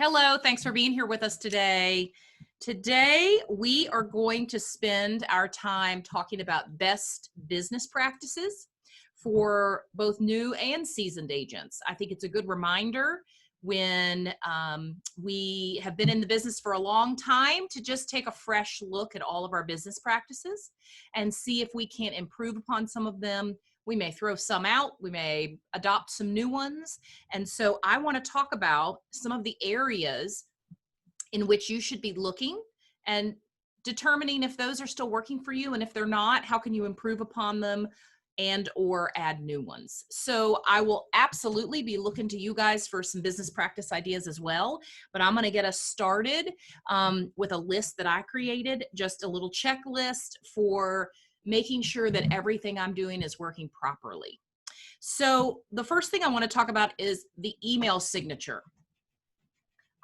Hello, thanks for being here with us today. Today, we are going to spend our time talking about best business practices for both new and seasoned agents. I think it's a good reminder when we have been in the business for a long time to just take a fresh look at all of our business practices and see if we can't improve upon some of them. We may throw some out, we may adopt some new ones. And so I want to talk about some of the areas in which you should be looking and determining if those are still working for you, and if they're not, how can you improve upon them and or add new ones. So I will absolutely be looking to you guys for some business practice ideas as well, but I'm going to get us started with a list that I created, just a little checklist for making sure that everything I'm doing is working properly. So the first thing I want to talk about is the email signature.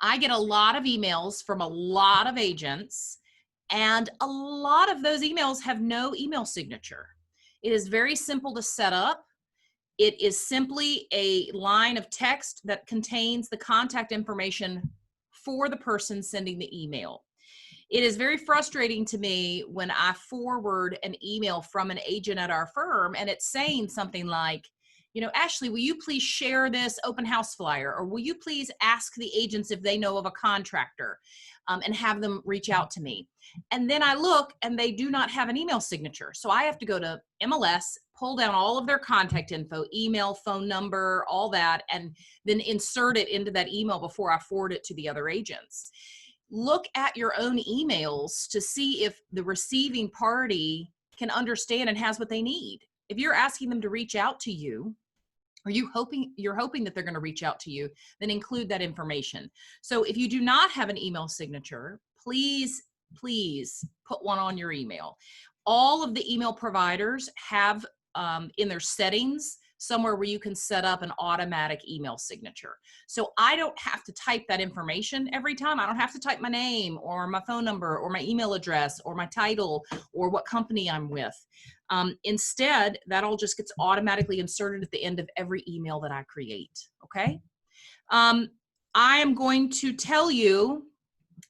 I get a lot of emails from a lot of agents, and a lot of those emails have no email signature. It is very simple to set up. It is simply a line of text that contains the contact information for the person sending the email. It is very frustrating to me when I forward an email from an agent at our firm and it's saying something like, Ashley, will you please share this open house flyer? Or will you please ask the agents if they know of a contractor and have them reach out to me? And then I look and they do not have an email signature. So I have to go to MLS, pull down all of their contact info, email, phone number, all that, and then insert it into that email before I forward it to the other agents. Look at your own emails to see if the receiving party can understand and has what they need. If you're asking them to reach out to you, or you're hoping that they're going to reach out to you, then include that information. So if you do not have an email signature, please put one on your email. All of the email providers have in their settings somewhere where you can set up an automatic email signature. So I don't have to type that information every time. I don't have to type my name or my phone number or my email address or my title or what company I'm with. Instead, that all just gets automatically inserted at the end of every email that I create, okay? I am going to tell you,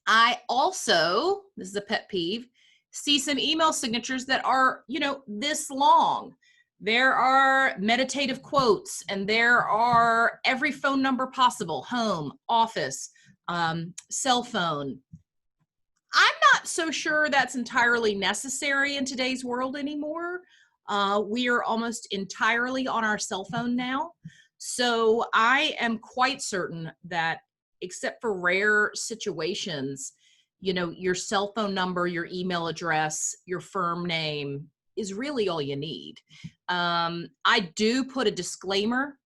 I also, this is a pet peeve, see some email signatures that are, this long. There are meditative quotes, and there are every phone number possible: home, office, cell phone. I'm not so sure that's entirely necessary in today's world anymore. We are almost entirely on our cell phone now. So I am quite certain that, except for rare situations, your cell phone number, your email address, your firm name is really all you need. I do put a disclaimer,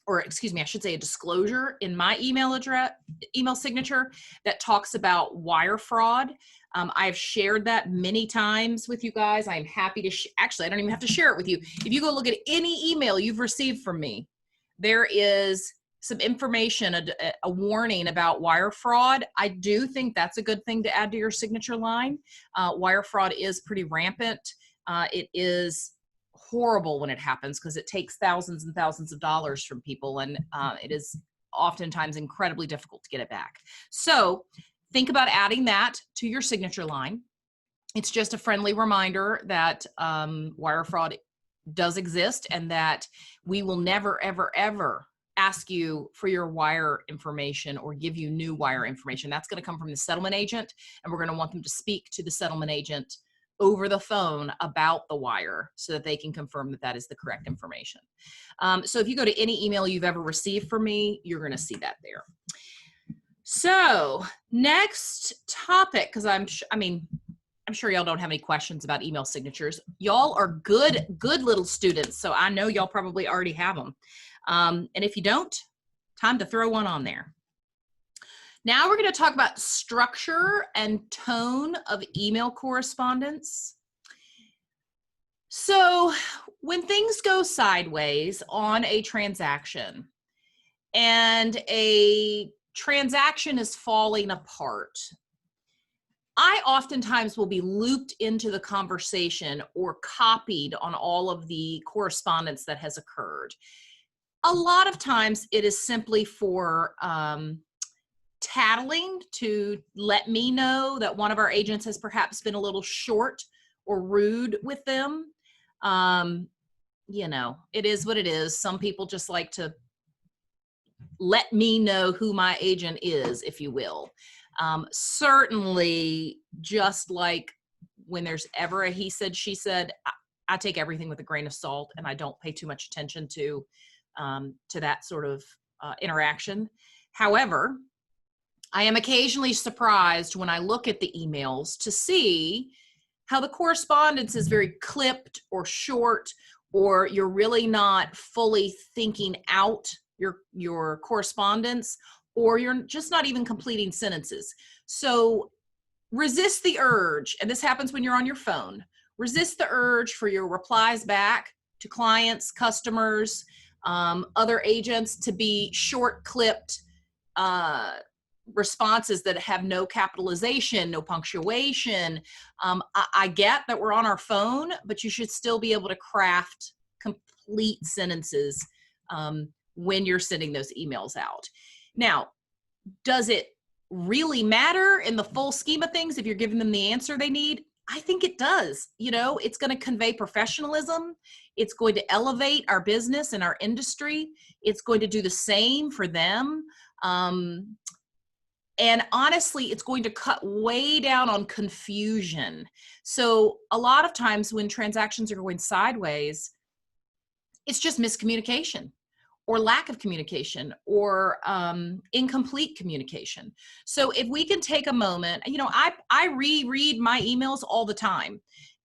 or excuse me, I should say a disclosure in my email signature that talks about wire fraud. I've shared that many times with you guys. I'm happy to, actually, I don't even have to share it with you. If you go look at any email you've received from me, there is some information, a warning about wire fraud. I do think that's a good thing to add to your signature line. Wire fraud is pretty rampant. It is horrible when it happens because it takes thousands and thousands of dollars from people, and it is oftentimes incredibly difficult to get it back. So think about adding that to your signature line. It's just a friendly reminder that wire fraud does exist, and that we will never, ever, ever ask you for your wire information or give you new wire information. That's going to come from the settlement agent, and we're going to want them to speak to the settlement agent over the phone about the wire so that they can confirm that that is the correct information. So if you go to any email you've ever received from me, you're going to see that there. So next topic, because I'm sure y'all don't have any questions about email signatures. Y'all are good little students, so I know y'all probably already have them. And if you don't, time to throw one on there. Now we're going to talk about structure and tone of email correspondence. So when things go sideways on a transaction and a transaction is falling apart, I oftentimes will be looped into the conversation or copied on all of the correspondence that has occurred. A lot of times it is simply for tattling to let me know that one of our agents has perhaps been a little short or rude with them. You know, it is what it is. Some people just like to let me know who my agent is, if you will. Certainly, just like when there's ever a he said, she said, I take everything with a grain of salt, and I don't pay too much attention to that sort of interaction. However, I am occasionally surprised when I look at the emails to see how the correspondence is very clipped or short, or you're really not fully thinking out your correspondence, or you're just not even completing sentences. So resist the urge, and this happens when you're on your phone. Resist the urge for your replies back to clients, customers, other agents to be short clipped responses that have no capitalization, no punctuation. I get that we're on our phone, but you should still be able to craft complete sentences when you're sending those emails out. Now, does it really matter in the full scheme of things if you're giving them the answer they need? I think it does. You know, it's going to convey professionalism. It's going to elevate our business and our industry. It's going to do the same for them. And honestly, it's going to cut way down on confusion. So a lot of times when transactions are going sideways, it's just miscommunication or lack of communication or incomplete communication. So if we can take a moment, you know, I reread my emails all the time.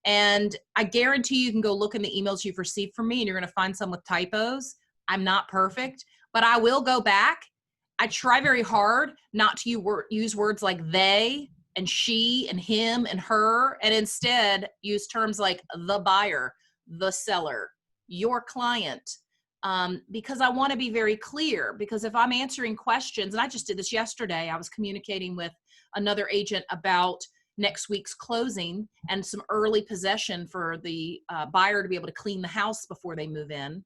And I guarantee you can go look in the emails you've received from me and you're going to find some with typos. I'm not perfect, but I will go back. I try very hard not to use words like they and she and him and her, and instead use terms like the buyer, the seller, your client, because I want to be very clear. Because if I'm answering questions, and I just did this yesterday, I was communicating with another agent about next week's closing and some early possession for the buyer to be able to clean the house before they move in.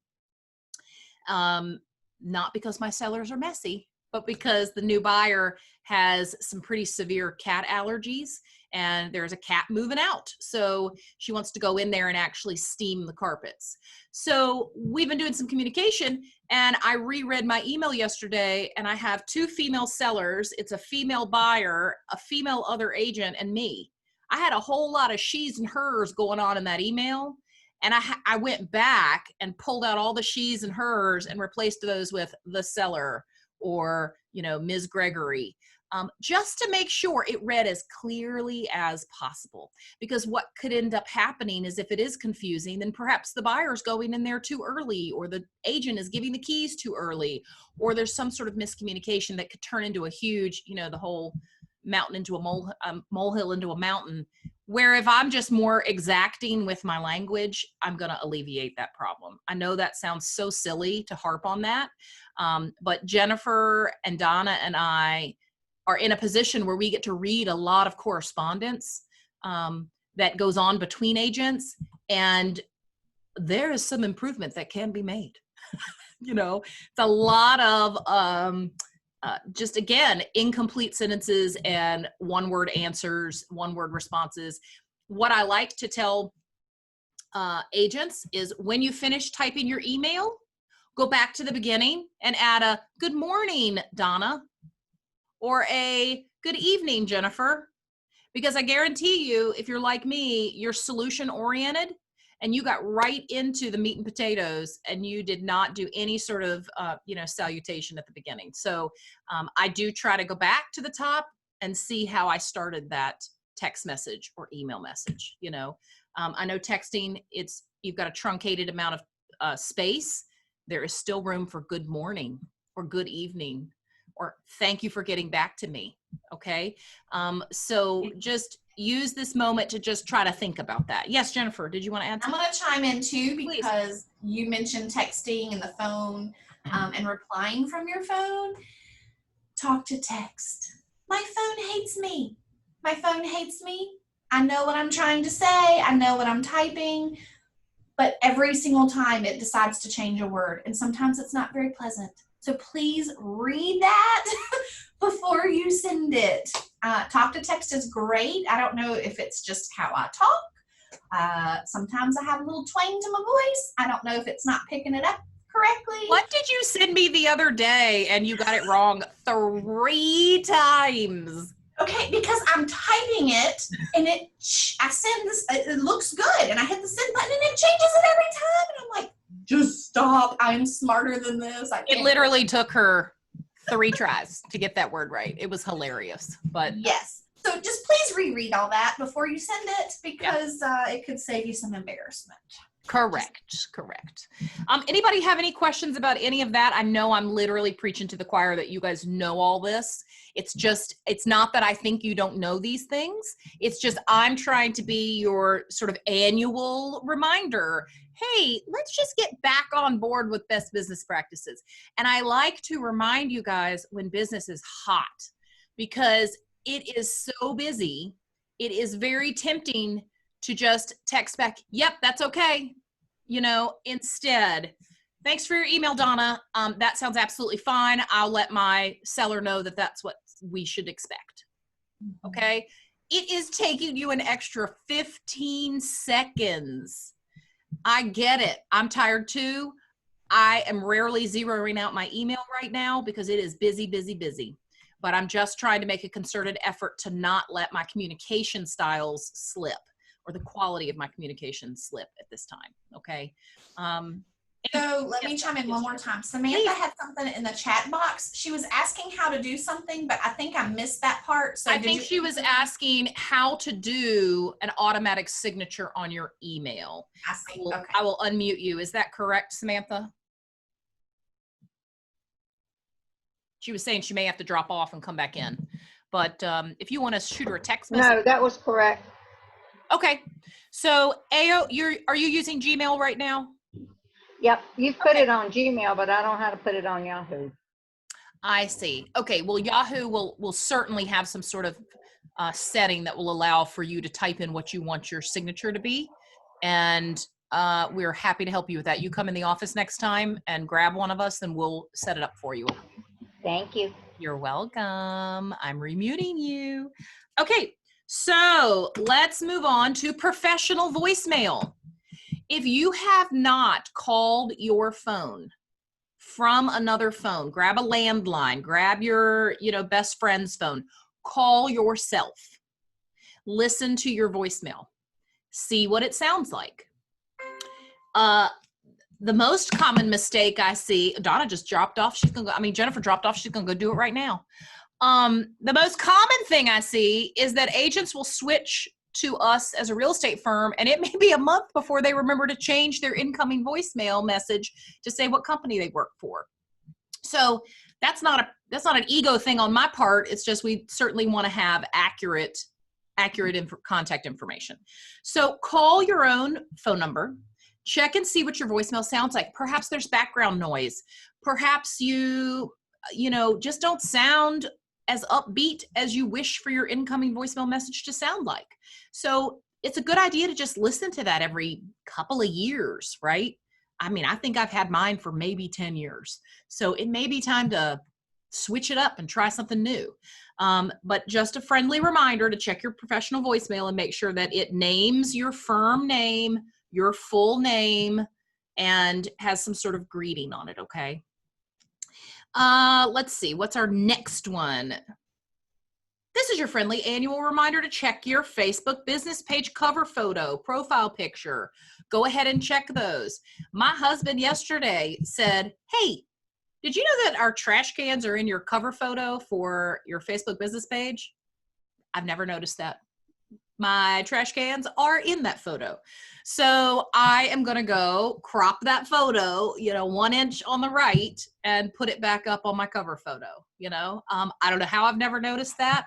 Not because my sellers are messy, but because the new buyer has some pretty severe cat allergies and there's a cat moving out. So she wants to go in there and actually steam the carpets. So we've been doing some communication, and I reread my email yesterday, and I have two female sellers. It's a female buyer, a female other agent, and me. I had a whole lot of she's and hers going on in that email. And I went back and pulled out all the she's and hers and replaced those with the seller or, you know, Ms. Gregory, just to make sure it read as clearly as possible. Because what could end up happening is if it is confusing, then perhaps the buyer's going in there too early, or the agent is giving the keys too early, or there's some sort of miscommunication that could turn into a huge, you know, the whole mountain into a molehill into a mountain. Where if I'm just more exacting with my language, I'm going to alleviate that problem. I know that sounds so silly to harp on that, but Jennifer and Donna and I are in a position where we get to read a lot of correspondence that goes on between agents, and there is some improvement that can be made. You know, it's a lot of just, again, incomplete sentences and one-word answers, one-word responses. What I like to tell agents is when you finish typing your email, go back to the beginning and add a good morning, Donna, or a good evening, Jennifer. Because I guarantee you, if you're like me, you're solution-oriented, and you got right into the meat and potatoes, and you did not do any sort of, you know, salutation at the beginning. So I do try to go back to the top and see how I started that text message or email message. You know, I know texting, you've got a truncated amount of space. There is still room for good morning or good evening or thank you for getting back to me. Okay. So just use this moment to just try to think about that. Yes, Jennifer, did you want to add something? I'm going to chime in too, because Please. you mentioned texting and the phone and replying from your phone. Talk to text. My phone hates me. My phone hates me. I know what I'm trying to say. I know what I'm typing, but every single time it decides to change a word, and sometimes it's not very pleasant. So please read that before you send it. Talk to text is great. I don't know if it's just how I talk. Sometimes I have a little twang to my voice. I don't know if it's not picking it up correctly. What did you send me the other day and you got it wrong 3 times? Okay, because I'm typing it and I send this, it looks good, and I hit the send button and it changes it every time. And I'm like, just stop. I'm smarter than this. It literally took her 3 tries to get that word right. It was hilarious, but yes. So just please reread all that before you send it, because it could save you some embarrassment. Correct. Anybody have any questions about any of that? I know I'm literally preaching to the choir that you guys know all this. It's not that I think you don't know these things. It's just I'm trying to be your sort of annual reminder. Hey, let's just get back on board with best business practices. And I like to remind you guys when business is hot, because it is so busy. It is very tempting to just text back, yep, that's okay. Instead, thanks for your email, Donna. That sounds absolutely fine. I'll let my seller know that that's what we should expect. Okay. It is taking you an extra 15 seconds. I get it. I'm tired too. I am rarely zeroing out my email right now because it is busy. But I'm just trying to make a concerted effort to not let my communication styles slip, or the quality of my communication slip at this time. Okay. So let me chime in one more time. Samantha had something in the chat box. She was asking how to do something, but I think I missed that part. So I think she was asking how to do an automatic signature on your email. I see. Okay. Okay. I will unmute you. Is that correct, Samantha? She was saying she may have to drop off and come back in. But if you want to shoot her a text message. No, that was correct. Okay. So Ayo, are you using Gmail right now? Yep, you put it on Gmail, but I don't know how to put it on Yahoo. I see. Okay. Well, Yahoo will certainly have some sort of setting that will allow for you to type in what you want your signature to be. And we're happy to help you with that. You come in the office next time and grab one of us and we'll set it up for you. Thank you. You're welcome. I'm remuting you. Okay. So let's move on to professional voicemail. If you have not called your phone from another phone, grab a landline, grab your, best friend's phone, call yourself, listen to your voicemail, see what it sounds like. The most common mistake I see, Donna just dropped off. Jennifer dropped off. She's going to go do it right now. The most common thing I see is that agents will switch to us as a real estate firm, and it may be a month before they remember to change their incoming voicemail message to say what company they work for. So that's not an ego thing on my part. It's just we certainly want to have accurate contact information. So call your own phone number. Check and see what your voicemail sounds like. Perhaps there's background noise. Perhaps you just don't sound as upbeat as you wish for your incoming voicemail message to sound like. So it's a good idea to just listen to that every couple of years, right? I think I've had mine for maybe 10 years. So it may be time to switch it up and try something new. But just a friendly reminder to check your professional voicemail and make sure that it names your firm name, your full name, and has some sort of greeting on it, okay? Let's see, what's our next one? This is your friendly annual reminder to check your Facebook business page cover photo, profile picture. Go ahead and check those. My husband yesterday said, hey, did you know that our trash cans are in your cover photo for your Facebook business page? I've never noticed that. My trash cans are in that photo. So I am going to go crop that photo, 1 inch on the right and put it back up on my cover photo. I don't know how I've never noticed that,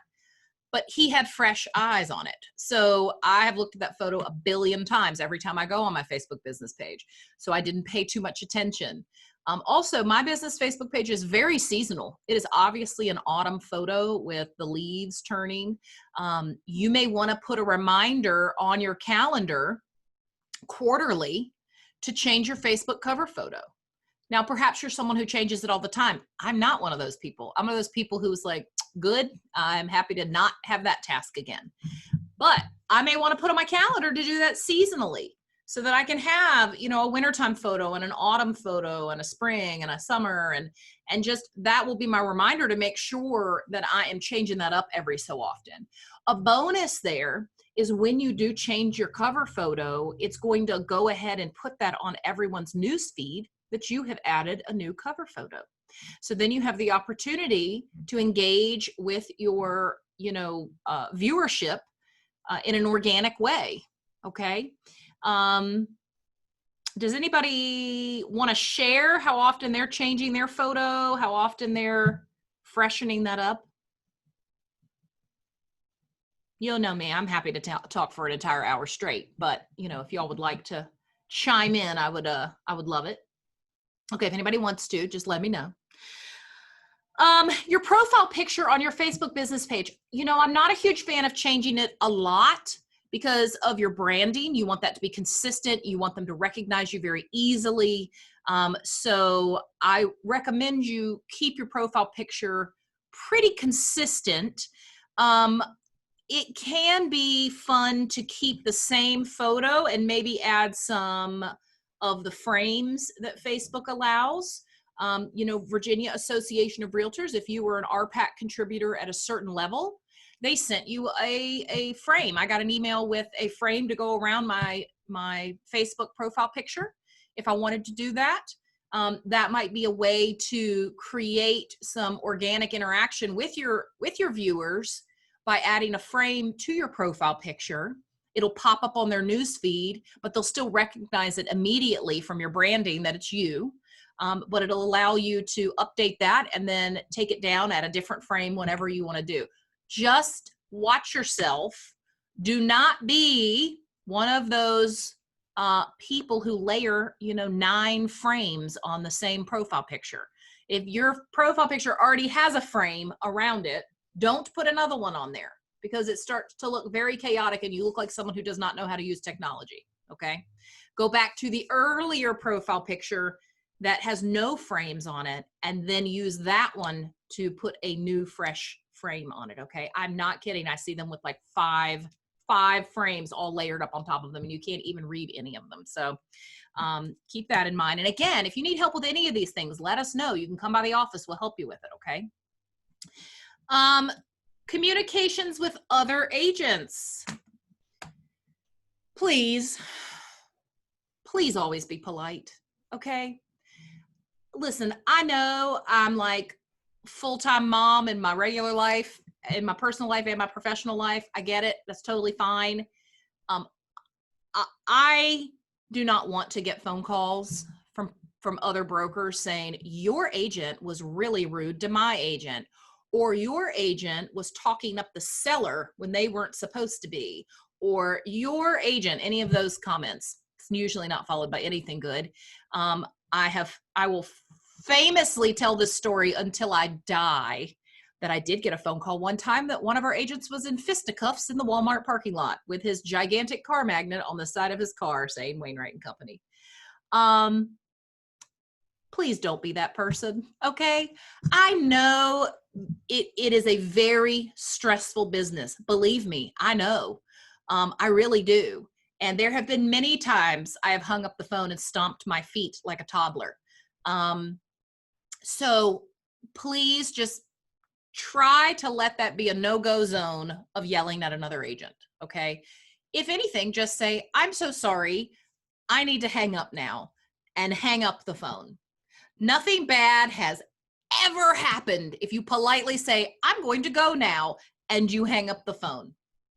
but he had fresh eyes on it. So I have looked at that photo a billion times every time I go on my Facebook business page. So I didn't pay too much attention. Also, my business Facebook page is very seasonal. It is obviously an autumn photo with the leaves turning. You may want to put a reminder on your calendar quarterly to change your Facebook cover photo. Now, perhaps you're someone who changes it all the time. I'm not one of those people. I'm one of those people who's like, good. I'm happy to not have that task again. But I may want to put on my calendar to do that seasonally so that I can have, a wintertime photo and an autumn photo and a spring and a summer. And just that will be my reminder to make sure that I am changing that up every so often. A bonus there is when you do change your cover photo, it's going to go ahead and put that on everyone's news feed that you have added a new cover photo. So then you have the opportunity to engage with your, viewership in an organic way. Okay. Does anybody want to share how often they're changing their photo, how often they're freshening that up? You'll know me. I'm happy to talk for an entire hour straight, but if y'all would like to chime in, I would love it. Okay, if anybody wants to, just let me know. Your profile picture on your Facebook business page. I'm not a huge fan of changing it a lot because of your branding. You want that to be consistent. You want them to recognize you very easily. So I recommend you keep your profile picture pretty consistent. It can be fun to keep the same photo and maybe add some of the frames that Facebook allows. Virginia Association of Realtors, if you were an RPAC contributor at a certain level, they sent you a frame. I got an email with a frame to go around my Facebook profile picture. If I wanted to do that, that might be a way to create some organic interaction with your viewers by adding a frame to your profile picture. It'll pop up on their news feed, but they'll still recognize it immediately from your branding that it's you. But it'll allow you to update that and then take it down at a different frame whenever you want to do. Just watch yourself. Do not be one of those people who layer, 9 frames on the same profile picture. If your profile picture already has a frame around it, don't put another one on there because it starts to look very chaotic and you look like someone who does not know how to use technology. Okay. Go back to the earlier profile picture that has no frames on it and then use that one to put a new fresh frame on it. Okay. I'm not kidding. I see them with like five frames all layered up on top of them and you can't even read any of them. So keep that in mind. And again, if you need help with any of these things, let us know. You can come by the office. We'll help you with it. Okay. Communications with other agents. Please always be polite. Okay. Listen, I know I'm like full-time mom in my regular life, in my personal life and my professional life. I get it. That's totally fine. I do not want to get phone calls from other brokers saying your agent was really rude to my agent, or your agent was talking up the seller when they weren't supposed to be, or your agent, any of those comments. It's usually not followed by anything good. I will famously tell this story until I die that I did get a phone call one time that one of our agents was in fisticuffs in the Walmart parking lot with his gigantic car magnet on the side of his car saying Wainwright and Company. Please don't be that person. Okay. I know it is a very stressful business. Believe me, I know. I really do. And there have been many times I have hung up the phone and stomped my feet like a toddler. So please just try to let that be a no-go zone of yelling at another agent. Okay. If anything, just say, I'm so sorry. I need to hang up now, and hang up the phone. Nothing bad has ever happened if you politely say, I'm going to go now, and you hang up the phone.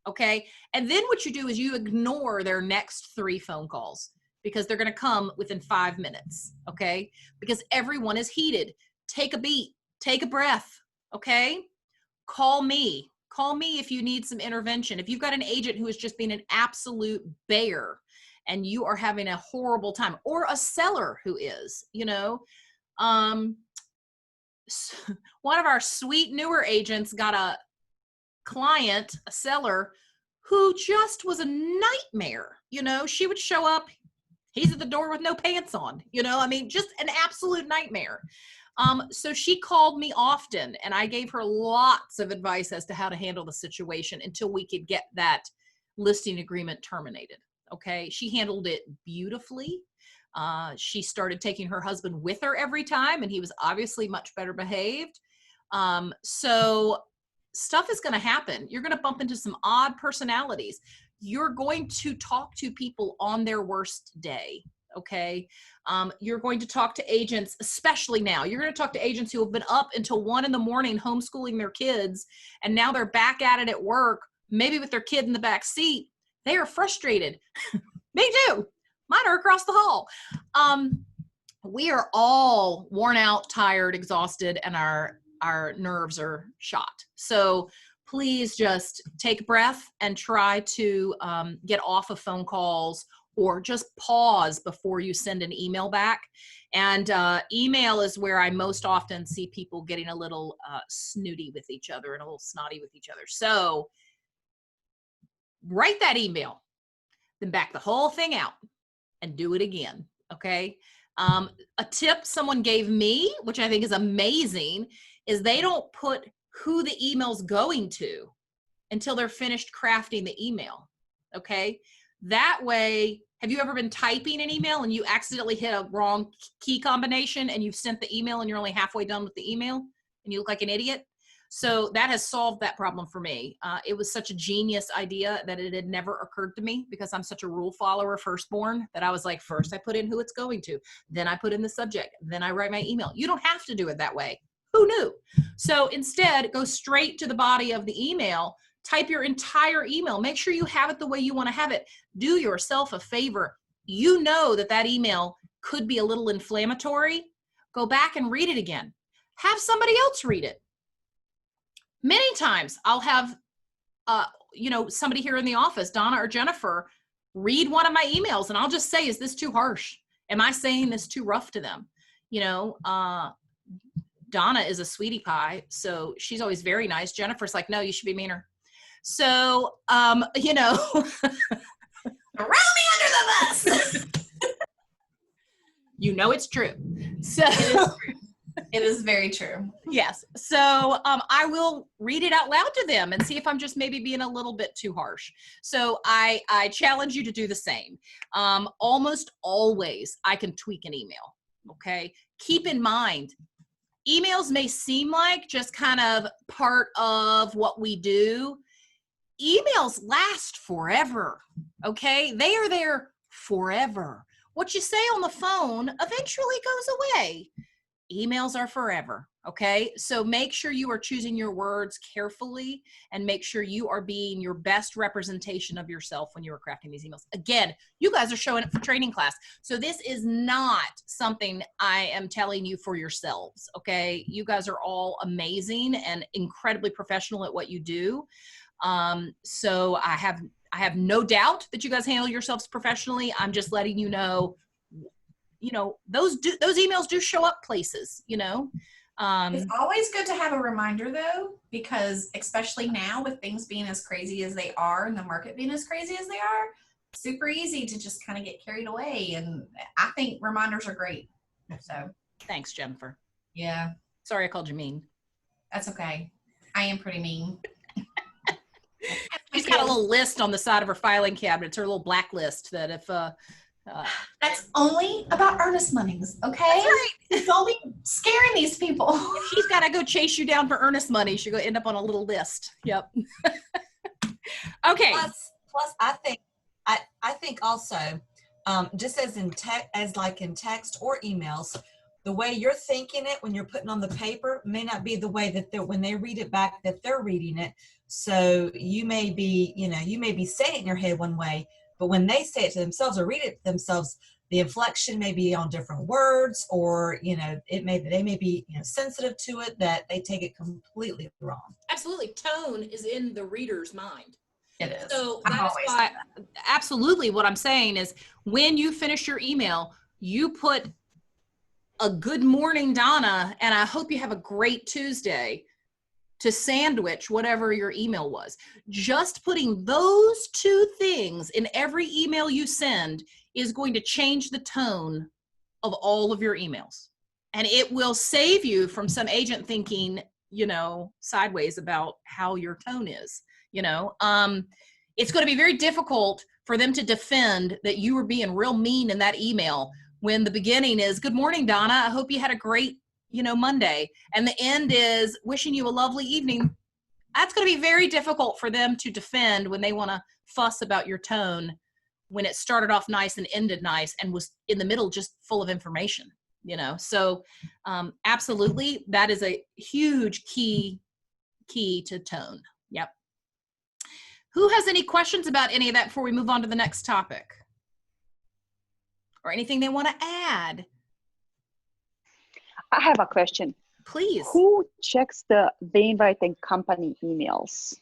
Okay. And then what you do is you ignore their next 3 phone calls because they're going to come within 5 minutes. Okay. Because everyone is heated. Take a beat, take a breath. Okay. Call me if you need some intervention. If you've got an agent who is just being an absolute bear and you are having a horrible time, or a seller who is, one of our sweet newer agents got a client, a seller, who just was a nightmare. She would show up, he's at the door with no pants on, just an absolute nightmare. So she called me often, and I gave her lots of advice as to how to handle the situation until we could get that listing agreement terminated. Okay. She handled it beautifully. She started taking her husband with her every time, and he was obviously much better behaved. So stuff is going to happen. You're going to bump into some odd personalities. You're going to talk to people on their worst day. Okay. You're going to talk to agents, especially now. You're going to talk to agents who have been up until 1 a.m. homeschooling their kids, and now they're back at it at work, maybe with their kid in the back seat. They are frustrated. Me too. Mine are across the hall. We are all worn out, tired, exhausted, and our nerves are shot. So please just take a breath and try to get off of phone calls, or just pause before you send an email back. And email is where I most often see people getting a little snooty with each other and a little snotty with each other. So write that email, then back the whole thing out and do it again. Okay. A tip someone gave me, which I think is amazing, is they don't put who the email's going to until they're finished crafting the email. Okay. That way, have you ever been typing an email and you accidentally hit a wrong key combination and you've sent the email and you're only halfway done with the email and you look like an idiot? So that has solved that problem for me. It was such a genius idea that it had never occurred to me, because I'm such a rule follower, firstborn, that I was like, first I put in who it's going to, then I put in the subject, then I write my email. You don't have to do it that way. Who knew? So instead, go straight to the body of the email, type your entire email, make sure you have it the way you want to have it. Do yourself a favor. You know that that email could be a little inflammatory. Go back and read it again. Have somebody else read it. Many times I'll have, somebody here in the office, Donna or Jennifer, read one of my emails, and I'll just say, is this too harsh? Am I saying this too rough to them? Donna is a sweetie pie, so she's always very nice. Jennifer's like, no, you should be meaner. So, Throw me under the bus. It's true. So It is very true. yes. So I will read it out loud to them and see if I'm just maybe being a little bit too harsh. So I challenge you to do the same. Almost always I can tweak an email. Okay. Keep in mind, emails may seem like just kind of part of what we do. Emails last forever. Okay. They are there forever. What you say on the phone eventually goes away. Emails are forever. Okay. So make sure you are choosing your words carefully and make sure you are being your best representation of yourself when you are crafting these emails. Again, you guys are showing up for training class. So this is not something I am telling you for yourselves. Okay. You guys are all amazing and incredibly professional at what you do. So I have no doubt that you guys handle yourselves professionally. I'm just letting you know, those emails do show up places, It's always good to have a reminder, though, because especially now with things being as crazy as they are and the market being as crazy as they are, super easy to just kind of get carried away. And I think reminders are great. So thanks, Jennifer. Yeah. Sorry I called you mean. That's okay. I am pretty mean. She's got a little list on the side of her filing cabinet. It's her little black list that if that's only about earnest monies, okay? That's right. It's only scaring these people. If she's got to go chase you down for earnest money, she'll go end up on a little list. Yep. Okay. Plus, I think also, just as in text or emails, the way you're thinking it when you're putting on the paper may not be the way that when they read it back that they're reading it. So you may be saying it in your head one way, but when they say it to themselves or read it to themselves, the inflection may be on different words, or they may be sensitive to it, that they take it completely wrong. Absolutely, tone is in the reader's mind. It is. So that's why, absolutely, what I'm saying is, when you finish your email, you put a good morning, Donna, and I hope you have a great Tuesday, to sandwich whatever your email was. Just putting those two things in every email you send is going to change the tone of all of your emails. And it will save you from some agent thinking, you know, sideways about how your tone is, you know. It's going to be very difficult for them to defend that you were being real mean in that email when the beginning is, good morning, Donna. I hope you had a great, you know, Monday. And the end is wishing you a lovely evening. That's going to be very difficult for them to defend when they want to fuss about your tone when it started off nice and ended nice and was in the middle just full of information, you know. So absolutely, that is a huge key to tone. Yep. Who has any questions about any of that before we move on to the next topic? Or anything they want to add? I have a question. Please. Who checks the Wainwright and Company emails?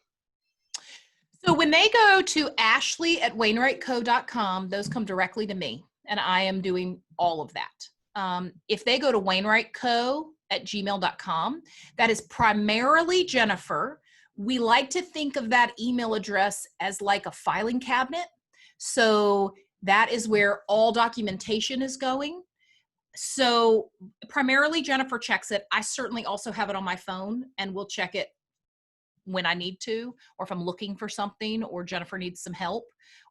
So when they go to ashley@wainwrightco.com, those come directly to me, and I am doing all of that. If they go to wainwrightco@gmail.com, that is primarily Jennifer. We like to think of that email address as like a filing cabinet. So that is where all documentation is going. So primarily Jennifer checks it. I certainly also have it on my phone and will check it when I need to, or if I'm looking for something, or Jennifer needs some help,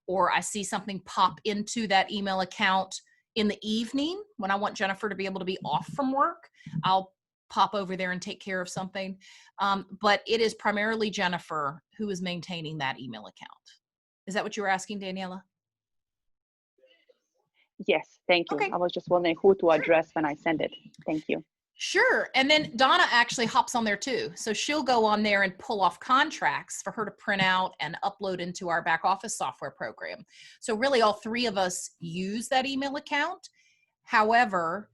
or I see something pop into that email account in the evening when I want Jennifer to be able to be off from work, I'll pop over there and take care of something. But it is primarily Jennifer who is maintaining that email account. Is that what you were asking, Daniela? Yes, thank you. Okay. I was just wondering who to address when I send it. Thank you. Sure. And then Donna actually hops on there too. So she'll go on there and pull off contracts for her to print out and upload into our back office software program. So really all three of us use that email account. However,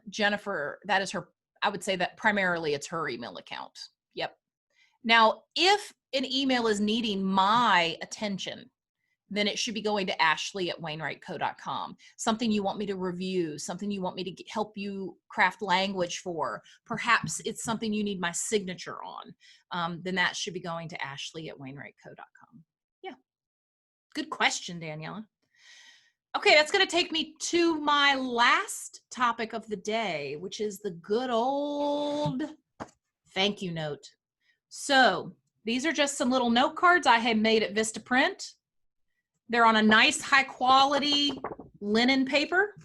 Jennifer, that is her, I would say that primarily it's her email account. Yep. Now, if an email is needing my attention, then it should be going to ashley@wainwrightco.com. Something you want me to review, something you want me to help you craft language for. Perhaps it's something you need my signature on. Then that should be going to ashley@wainwrightco.com. Yeah. Good question, Daniela. Okay, that's going to take me to my last topic of the day, which is the good old thank you note. So these are just some little note cards I had made at Vistaprint. They're on a nice high quality linen paper,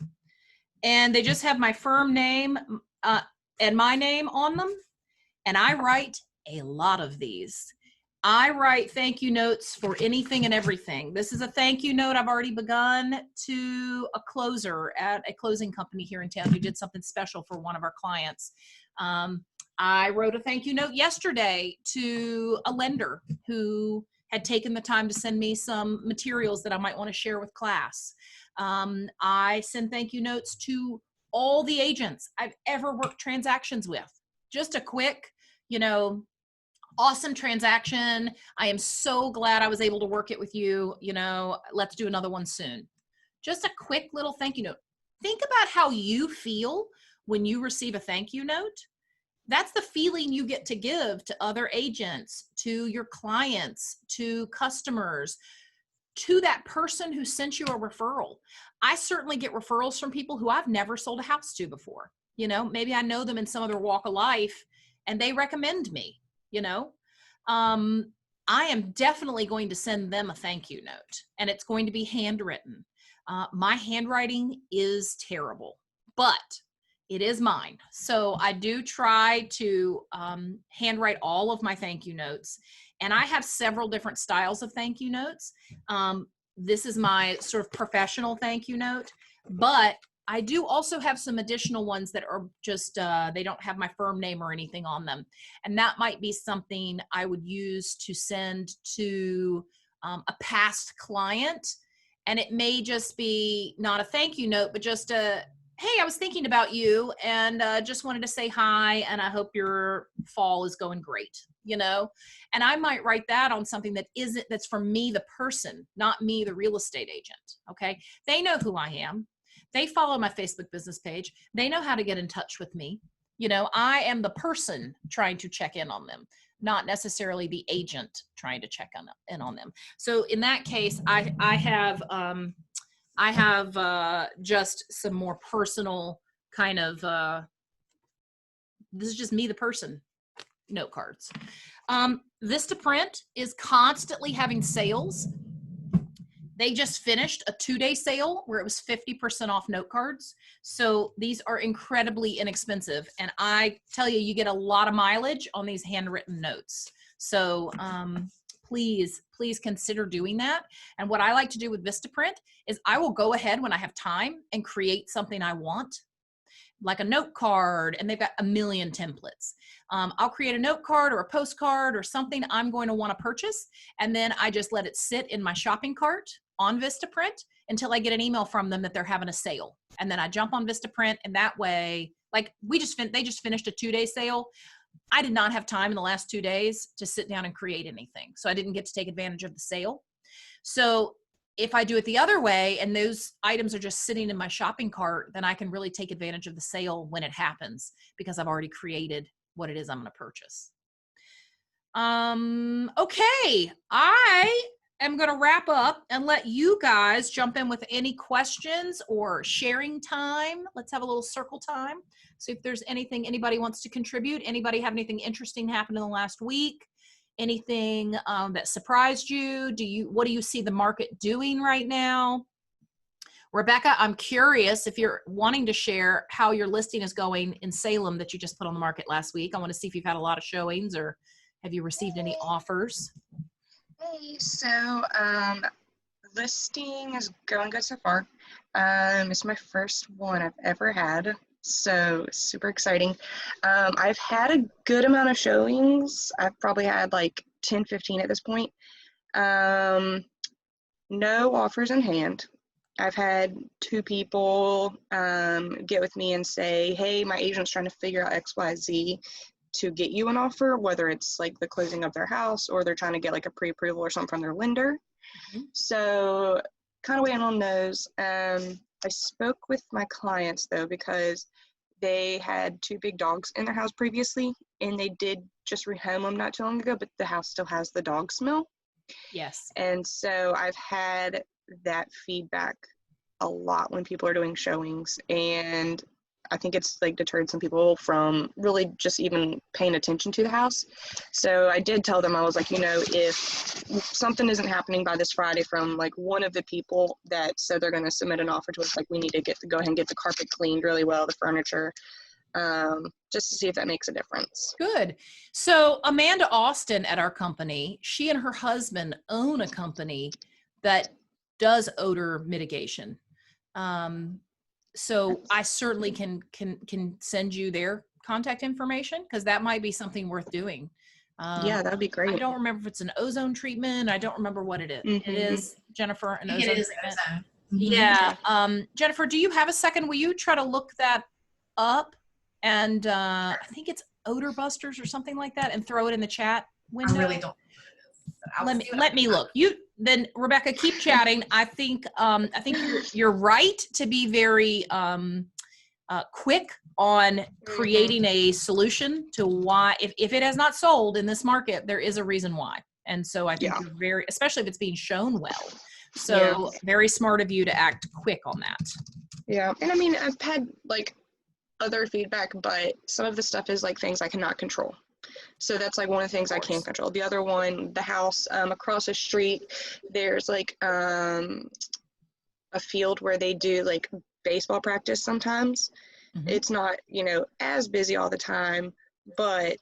and they just have my firm name and my name on them. And I write a lot of these. I write thank you notes for anything and everything. This is a thank you note I've already begun to a closer at a closing company here in town who did something special for one of our clients. I wrote a thank you note yesterday to a lender who had taken the time to send me some materials that I might want to share with class. I send thank you notes to all the agents I've ever worked transactions with. Just a quick, you know, awesome transaction. I am so glad I was able to work it with you. You know, let's do another one soon. Just a quick little thank you note. Think about how you feel when you receive a thank you note. That's the feeling you get to give to other agents, to your clients, to customers, to that person who sent you a referral. I certainly get referrals from people who I've never sold a house to before. You know, maybe I know them in some other walk of life and they recommend me, you know. I am definitely going to send them a thank you note, and it's going to be handwritten. My handwriting is terrible, but it is mine. So I do try to handwrite all of my thank you notes. And I have several different styles of thank you notes. This is my sort of professional thank you note, but I do also have some additional ones that are just, they don't have my firm name or anything on them. And that might be something I would use to send to a past client. And it may just be not a thank you note, but just a, hey, I was thinking about you and just wanted to say hi, and I hope your fall is going great, you know? And I might write that on something that isn't, that's for me, the person, not me, the real estate agent, okay? They know who I am. They follow my Facebook business page. They know how to get in touch with me. You know, I am the person trying to check in on them, not necessarily the agent trying to check in on them. So in that case, I have just some more personal kind of this is just me, the person, note cards. Vistaprint is constantly having sales. They just finished a 2-day sale where it was 50% off note cards. So these are incredibly inexpensive. And I tell you, you get a lot of mileage on these handwritten notes. So please consider doing that. And what I like to do with Vistaprint is I will go ahead when I have time and create something I want, like a note card, and they've got a million templates. I'll create a note card or a postcard or something I'm going to want to purchase. And then I just let it sit in my shopping cart on Vistaprint until I get an email from them that they're having a sale. And then I jump on Vistaprint, and that way, like they just finished a 2-day sale. I did not have time in the last 2 days to sit down and create anything. So I didn't get to take advantage of the sale. So if I do it the other way and those items are just sitting in my shopping cart, then I can really take advantage of the sale when it happens because I've already created what it is I'm going to purchase. Okay, I am going to wrap up and let you guys jump in with any questions or sharing time. Let's have a little circle time. So if there's anything anybody wants to contribute, anybody have anything interesting happen in the last week? Anything that surprised you? What do you see the market doing right now? Rebecca, I'm curious if you're wanting to share how your listing is going in Salem that you just put on the market last week. I want to see if you've had a lot of showings or have you received any offers? Hey, so listing is going good so far. It's my first one I've ever had, so super exciting. I've had a good amount of showings. I've probably had like 10, 15 at this point. No offers in hand. I've had 2 people get with me and say, hey, my agent's trying to figure out XYZ to get you an offer, whether it's like the closing of their house or they're trying to get like a pre-approval or something from their lender. So kind of waiting on those. I spoke with my clients though, because they had 2 big dogs in their house previously, and they did just rehome them not too long ago, but the house still has the dog smell. Yes. And so I've had that feedback a lot when people are doing showings, and I think it's like deterred some people from really just even paying attention to the house. So I did tell them, I was like, you know, if something isn't happening by this Friday from like one of the people that said they're going to submit an offer to us, like we need to go ahead and get the carpet cleaned really well, the furniture, just to see if that makes a difference. Good. So Amanda Austin at our company, she and her husband own a company that does odor mitigation. So I certainly can send you their contact information because that might be something worth doing. Yeah, that'd be great. I don't remember if it's an ozone treatment. I don't remember what it is. Mm-hmm. It is, Jennifer, an ozone It is treatment. ozone. Yeah. Jennifer, do you have a second? Will you try to look that up? And I think it's Odor Busters or something like that, and throw it in the chat window. I really don't. Let me look. Then Rebecca, keep chatting. I think you're right to be very quick on creating a solution to why if it has not sold in this market, there is a reason why. And so I think you're very, especially if it's being shown well. So very smart of you to act quick on that. Yeah, and I mean I've had like other feedback, but some of the stuff is like things I cannot control. So that's like one of the things I can control. The other one, the house across the street, there's like a field where they do like baseball practice sometimes. Mm-hmm. It's not, you know, as busy all the time, but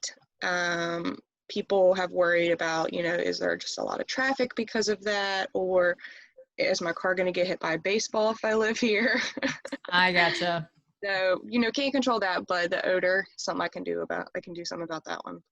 people have worried about, you know, is there just a lot of traffic because of that, or is my car going to get hit by a baseball if I live here? I gotcha. So, you know, can't control that, but the odor, something I can do something about that one.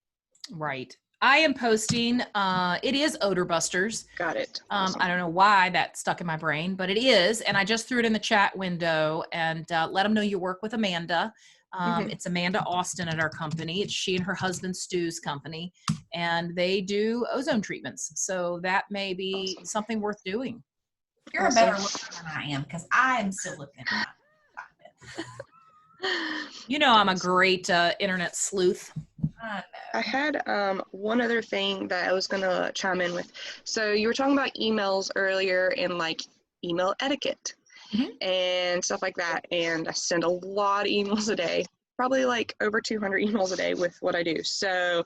Right. I am posting, it is Odor Busters. Got it. Awesome. I don't know why that stuck in my brain, but it is. And I just threw it in the chat window and let them know you work with Amanda. It's Amanda Austin at our company. It's she and her husband Stu's company, and they do ozone treatments. So that may be something worth doing. You're a better looker than I am because I am still looking at it. You know, I'm a great internet sleuth. I had one other thing that I was going to chime in with. So you were talking about emails earlier and like email etiquette and stuff like that. And I send a lot of emails a day. probably like over 200 emails a day with what I do. So,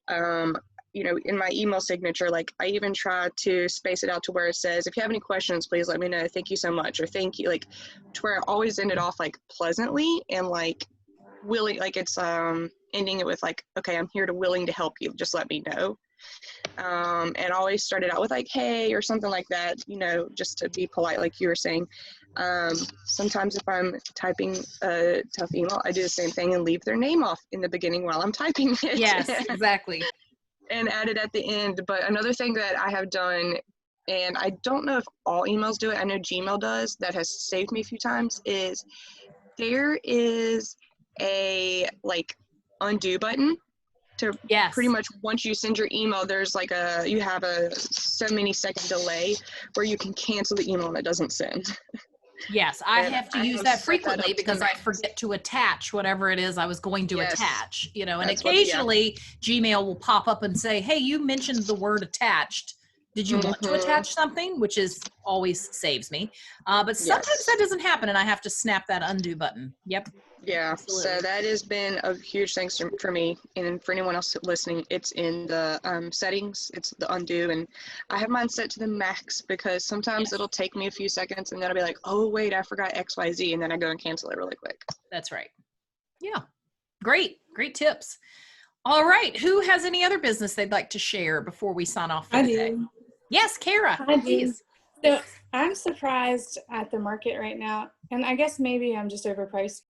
in my email signature, like I even try to space it out to where it says, if you have any questions, please let me know. Thank you so much. Or thank you, like to where I always end it off like pleasantly and like like it's ending it with like, okay, I'm here to willing to help you. Just let me know. And always started out with like, hey, or something like that, just to be polite, like you were saying. Sometimes if I'm typing a tough email, I do the same thing and leave their name off in the beginning while I'm typing it. Yes, exactly. And add it at the end. But another thing that I have done, and I don't know if all emails do it, I know Gmail does, that has saved me a few times, is there is a like undo button to Yes. pretty much once you send your email, there's like you have a so many second delay where you can cancel the email and it doesn't send. Yes, I And have to I use have that set that frequently up to because I max. forget to attach whatever it is I was going to Yes, attach, and that's what- yeah. occasionally Gmail will pop up and say, hey, you mentioned the word attached. Did you want to Mhm. attach something? Which is always saves me. But sometimes Yes. that doesn't happen and I have to snap that undo button. Yep. Yeah, Absolutely. so that has been a huge thing for me, and for anyone else listening, it's in the settings, it's the undo, and I have mine set to the max because sometimes Yes. it'll take me a few seconds and then I'll be like, oh wait, I forgot XYZ, and then I go and cancel it really quick. That's right. Yeah. Great tips. All right. Who has any other business they'd like to share before we sign off for I today? do. Yes, Kara, I do. please. So I'm surprised at the market right now, and I guess maybe I'm just overpriced